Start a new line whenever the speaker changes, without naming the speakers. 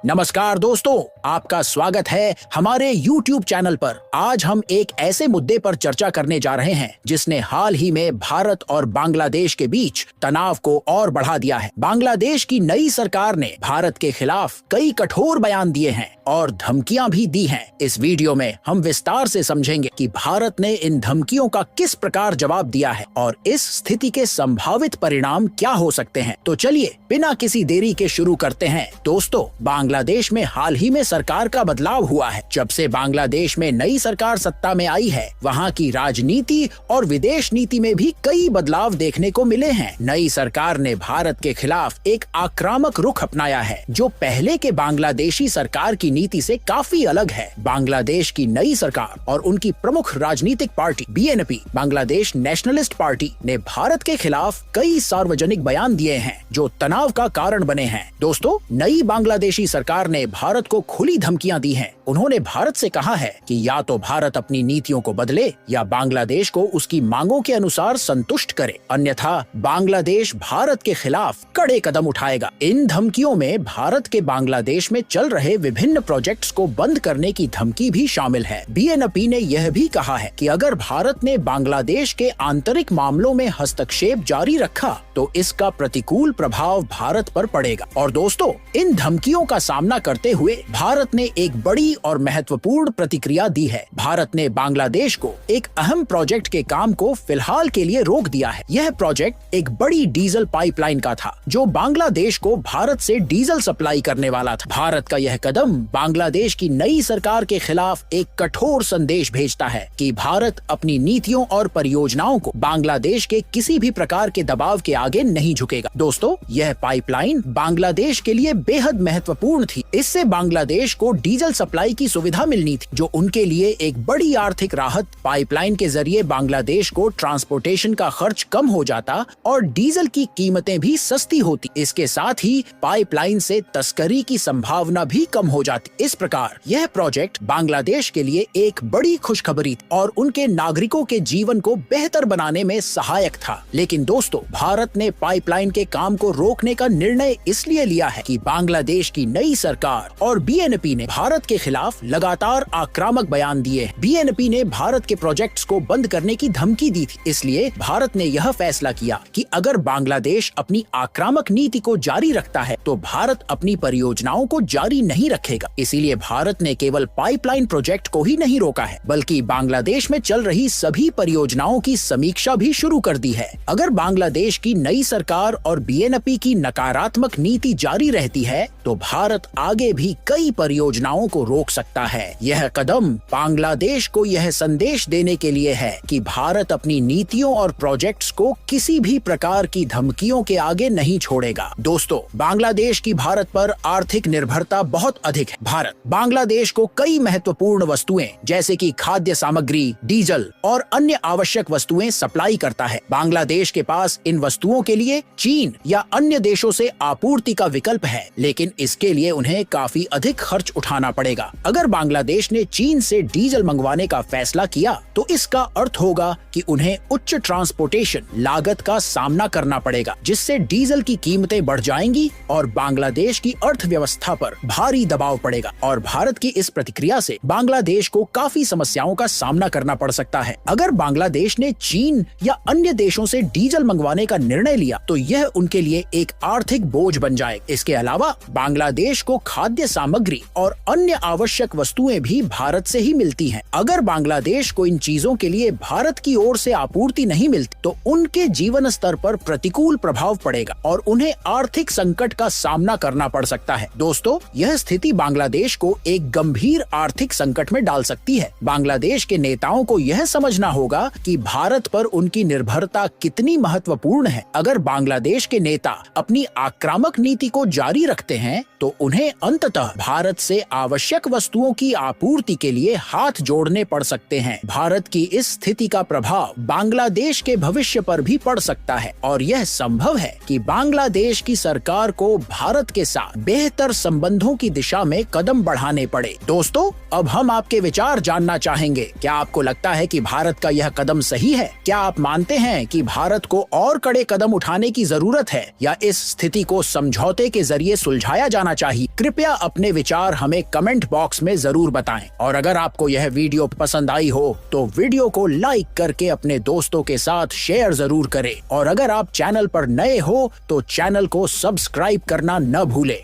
नमस्कार दोस्तों, आपका स्वागत है हमारे YouTube चैनल पर। आज हम एक ऐसे मुद्दे पर चर्चा करने जा रहे हैं जिसने हाल ही में भारत और बांग्लादेश के बीच तनाव को और बढ़ा दिया है। बांग्लादेश की नई सरकार ने भारत के खिलाफ कई कठोर बयान दिए हैं और धमकियां भी दी हैं। इस वीडियो में हम विस्तार से समझेंगे कि भारत ने इन धमकियों का किस प्रकार जवाब दिया है और इस स्थिति के संभावित परिणाम क्या हो सकते हैं। तो चलिए बिना किसी देरी के शुरू करते हैं। दोस्तों, बांग्लादेश में हाल ही में सरकार का बदलाव हुआ है। जब से बांग्लादेश में नई सरकार सत्ता में आई है, वहाँ की राजनीति और विदेश नीति में भी कई बदलाव देखने को मिले हैं। नई सरकार ने भारत के खिलाफ एक आक्रामक रुख अपनाया है, जो पहले के बांग्लादेशी सरकार की नीति से काफी अलग है। बांग्लादेश की नई सरकार और उनकी प्रमुख राजनीतिक party BNP, Bangladesh nationalist party, ने भारत के खिलाफ कई सार्वजनिक बयान दिए हैं जो तनाव का कारण बने हैं। दोस्तों, नई बांग्लादेशी सरकार ने भारत को खुली धमकियां दी हैं। उन्होंने भारत से कहा है कि या तो भारत अपनी नीतियों को बदले या बांग्लादेश को उसकी मांगों के अनुसार संतुष्ट करे, अन्यथा बांग्लादेश भारत के खिलाफ कड़े कदम उठाएगा। इन धमकियों में भारत के बांग्लादेश में चल रहे विभिन्न प्रोजेक्ट्स को बंद करने की धमकी भी शामिल है। बीएनपी ने यह भी कहा है कि अगर भारत ने बांग्लादेश के आंतरिक मामलों में हस्तक्षेप जारी रखा तो इसका प्रतिकूल प्रभाव भारत पर पड़ेगा। और दोस्तों, इन धमकियों का सामना करते हुए भारत ने एक बड़ी और महत्वपूर्ण प्रतिक्रिया दी है। भारत ने बांग्लादेश को एक अहम प्रोजेक्ट के काम को फिलहाल के लिए रोक दिया है। यह प्रोजेक्ट एक बड़ी डीजल पाइपलाइन का था, जो बांग्लादेश को भारत से डीजल सप्लाई करने वाला था। भारत का यह कदम बांग्लादेश की नई सरकार के खिलाफ एक कठोर संदेश भेजता है कि भारत अपनी नीतियों और परियोजनाओं को बांग्लादेश के किसी भी प्रकार के दबाव के आगे नहीं झुकेगा। दोस्तों, यह पाइपलाइन बांग्लादेश के लिए बेहद महत्वपूर्ण थी। इससे बांग्लादेश को डीजल सप्लाई की सुविधा मिलनी थी, जो उनके लिए एक बड़ी आर्थिक राहत। पाइपलाइन के जरिए बांग्लादेश को ट्रांसपोर्टेशन का खर्च कम हो जाता और डीजल की कीमतें भी सस्ती होती। इसके साथ ही पाइपलाइन से तस्करी की संभावना भी कम हो जाती। इस प्रकार यह प्रोजेक्ट बांग्लादेश के लिए एक बड़ी खुशखबरी थी और उनके नागरिकों के जीवन को बेहतर बनाने में सहायक था। लेकिन दोस्तों, भारत ने पाइपलाइन के काम को रोकने का निर्णय इसलिए लिया है कि बांग्लादेश की नई सरकार और बीएनपी ने भारत के खिलाफ लगातार आक्रामक बयान दिए। बीएनपी ने भारत के प्रोजेक्ट्स को बंद करने की धमकी दी थी। इसलिए भारत ने यह फैसला किया कि अगर बांग्लादेश अपनी आक्रामक नीति को जारी रखता है तो भारत अपनी परियोजनाओं को जारी नहीं रखेगा। इसीलिए भारत ने केवल पाइपलाइन प्रोजेक्ट को ही नहीं रोका है, बल्कि बांग्लादेश में चल रही सभी परियोजनाओं की समीक्षा भी शुरू कर दी है। अगर बांग्लादेश की नई सरकार और बीएनपी की नकारात्मक नीति जारी रहती है तो भारत आगे भी कई परियोजनाओं को रोक सकता है। यह कदम बांग्लादेश को यह संदेश देने के लिए है कि भारत अपनी नीतियों और प्रोजेक्ट्स को किसी भी प्रकार की धमकियों के आगे नहीं छोड़ेगा। दोस्तों, बांग्लादेश की भारत पर आर्थिक निर्भरता बहुत अधिक है। भारत बांग्लादेश को कई महत्वपूर्ण वस्तुएं जैसे कि खाद्य सामग्री, डीजल और अन्य आवश्यक वस्तुएं सप्लाई करता है। बांग्लादेश के पास इन वस्तुओं के लिए चीन या अन्य देशों से आपूर्ति का विकल्प है, लेकिन इसके लिए उन्हें काफी अधिक खर्च उठाना पड़ेगा। अगर बांग्लादेश ने चीन से डीजल मंगवाने का फैसला किया तो इसका अर्थ होगा कि उन्हें उच्च ट्रांसपोर्टेशन लागत का सामना करना पड़ेगा, जिससे डीजल की कीमतें बढ़ जाएंगी और बांग्लादेश की अर्थव्यवस्था पर भारी दबाव पड़ेगा। और भारत की इस प्रतिक्रिया से बांग्लादेश को काफी समस्याओं का सामना करना पड़ सकता है। अगर बांग्लादेश ने चीन या अन्य देशों से डीजल मंगवाने का निर्णय लिया तो यह उनके लिए एक आर्थिक बोझ बन जाए। इसके अलावा बांग्लादेश को खाद्य सामग्री और अन्य आवश्यक वस्तुएं भी भारत से ही मिलती हैं। अगर बांग्लादेश को इन चीजों के लिए भारत की ओर से आपूर्ति नहीं मिलती तो उनके जीवन स्तर पर प्रतिकूल प्रभाव पड़ेगा और उन्हें आर्थिक संकट का सामना करना पड़ सकता है। दोस्तों, यह स्थिति बांग्लादेश को एक गंभीर आर्थिक संकट में डाल सकती है। बांग्लादेश के नेताओं को यह समझना होगा कि भारत पर उनकी निर्भरता कितनी महत्वपूर्ण है। अगर बांग्लादेश के नेता अपनी आक्रामक नीति को जारी रखते हैं तो उन्हें अंततः भारत से आवश्यक वस्तुओं की आपूर्ति के लिए हाथ जोड़ने पड़ सकते हैं। भारत की इस स्थिति का प्रभाव बांग्लादेश के भविष्य पर भी पड़ सकता है और यह संभव है कि बांग्लादेश की सरकार को भारत के साथ बेहतर संबंधों की दिशा में कदम बढ़ाने पड़े। दोस्तों, अब हम आपके विचार जानना चाहेंगे। क्या आपको लगता है कि भारत का यह कदम सही है? क्या आप मानते हैं कि भारत को और कड़े कदम उठाने की जरूरत है, या इस स्थिति को समझौते के जरिए सुलझाया जाना चाहिए? कृपया अपने विचार हमें कमेंट बॉक्स में जरूर बताएं। और अगर आपको यह वीडियो पसंद आई हो तो वीडियो को लाइक करके अपने दोस्तों के साथ शेयर जरूर करें। और अगर आप चैनल पर नए हो तो चैनल को सब्सक्राइब करना न भूलें।